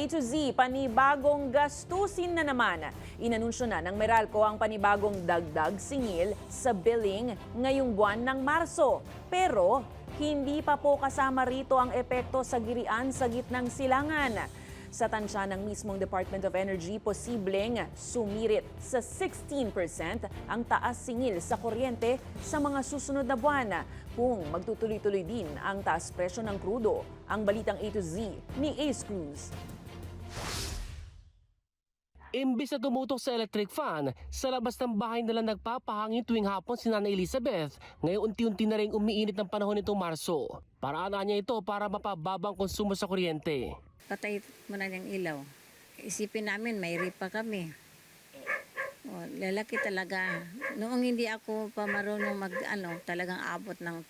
to Z, panibagong gastusin na naman. Inanunsyo na ng Meralco ang panibagong dagdag singil sa billing ngayong buwan ng Marso. Pero hindi pa po kasama rito ang epekto sa girian sa gitnang silangan. Sa tansya ng mismong Department of Energy, posibleng sumirit sa 16% ang taas singil sa kuryente sa mga susunod na buwan kung magtutuloy-tuloy din ang taas presyo ng krudo. Ang balitang A to Z ni Ace Cruz. Imbis na tumutok sa electric fan, sa labas ng bahay nila nagpapahangin tuwing hapon si Nanay Elizabeth. Ngayon unti-unti na rin umiinit ng panahon nitong Marso. Paraan niya ito para mapababang konsumo sa kuryente. Patay mo na yung ilaw. Isipin namin, may ripa kami. O, lalaki talaga. Noong hindi ako pa marunong talagang abot ng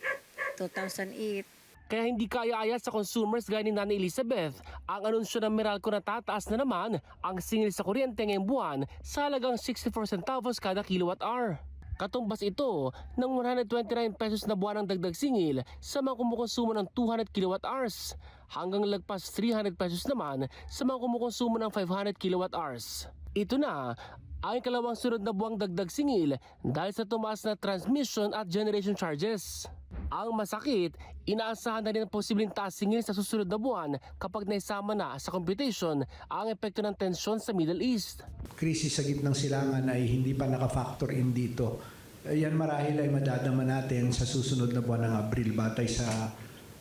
2008. Kaya hindi kaya-aya sa consumers gaya ni Nanay Elizabeth ang anunsyo ng Meralco na tataas na naman ang singil sa kuryente ngayong buwan sa halagang 64 centavos kada kilowatt hour. Katumbas ito ng 129 pesos na buwan ng dagdag singil sa mga kumukonsumo ng 200 kilowatt hours hanggang lagpas 300 pesos naman sa mga kumukonsumo ng 500 kilowatt hours. Ito na ang ikalawang sunod na buwang dagdag singil dahil sa tumaas na transmission at generation charges. Ang masakit, inaasahan na rin ang posibleng taas singil sa susunod na buwan kapag naisama na sa computation ang epekto ng tensyon sa Middle East. Krisis sa gitnang silangan ay hindi pa naka-factor in dito. Yan marahil ay madadama natin sa susunod na buwan ng Abril batay sa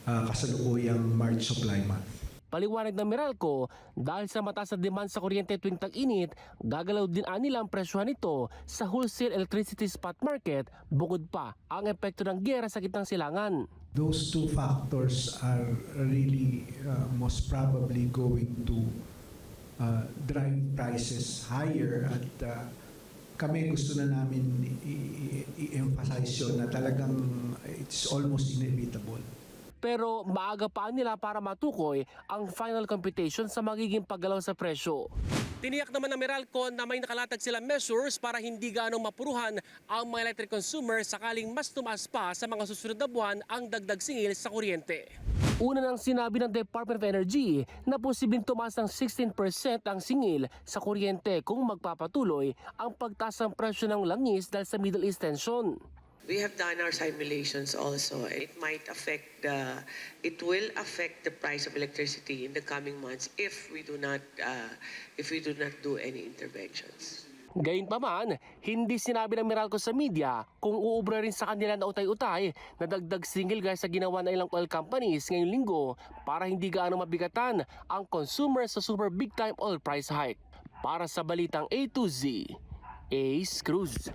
kasalukuyang March supply month. Paliwanag ng Meralco, dahil sa mataas na demand sa kuryente tuwing tag-init, gagalaw din nila ang presyohan nito sa wholesale electricity spot market bukod pa ang epekto ng giyera sa gitnang silangan. Those two factors are really most probably going to drive prices higher at kami gusto na namin i-emphasize yun na talagang it's almost inevitable. Pero maaga pa nila para matukoy ang final computation sa magiging paggalaw sa presyo. Tiniyak naman ng Meralco na may nakalatag silang measures para hindi gaanong mapuruhan ang mga electric consumers sakaling mas tumaas pa sa mga susunod na buwan ang dagdag singil sa kuryente. Una nang sinabi ng Department of Energy na posibleng tumaas ng 16% ang singil sa kuryente kung magpapatuloy ang pagtaas ng presyo ng langis dahil sa Middle East tension. We have done our simulations also. It will affect the price of electricity in the coming months if we do not do any interventions. Gayunpaman, hindi sinabi ng Meralco sa media kung uubra rin sa kanila na utay-utay na dagdag singil gaya sa ginawa ng ilang oil companies ngayong linggo para hindi gaano mabigatan ang consumers sa super big time oil price hike. Para sa balitang A to Z, Ace Cruz.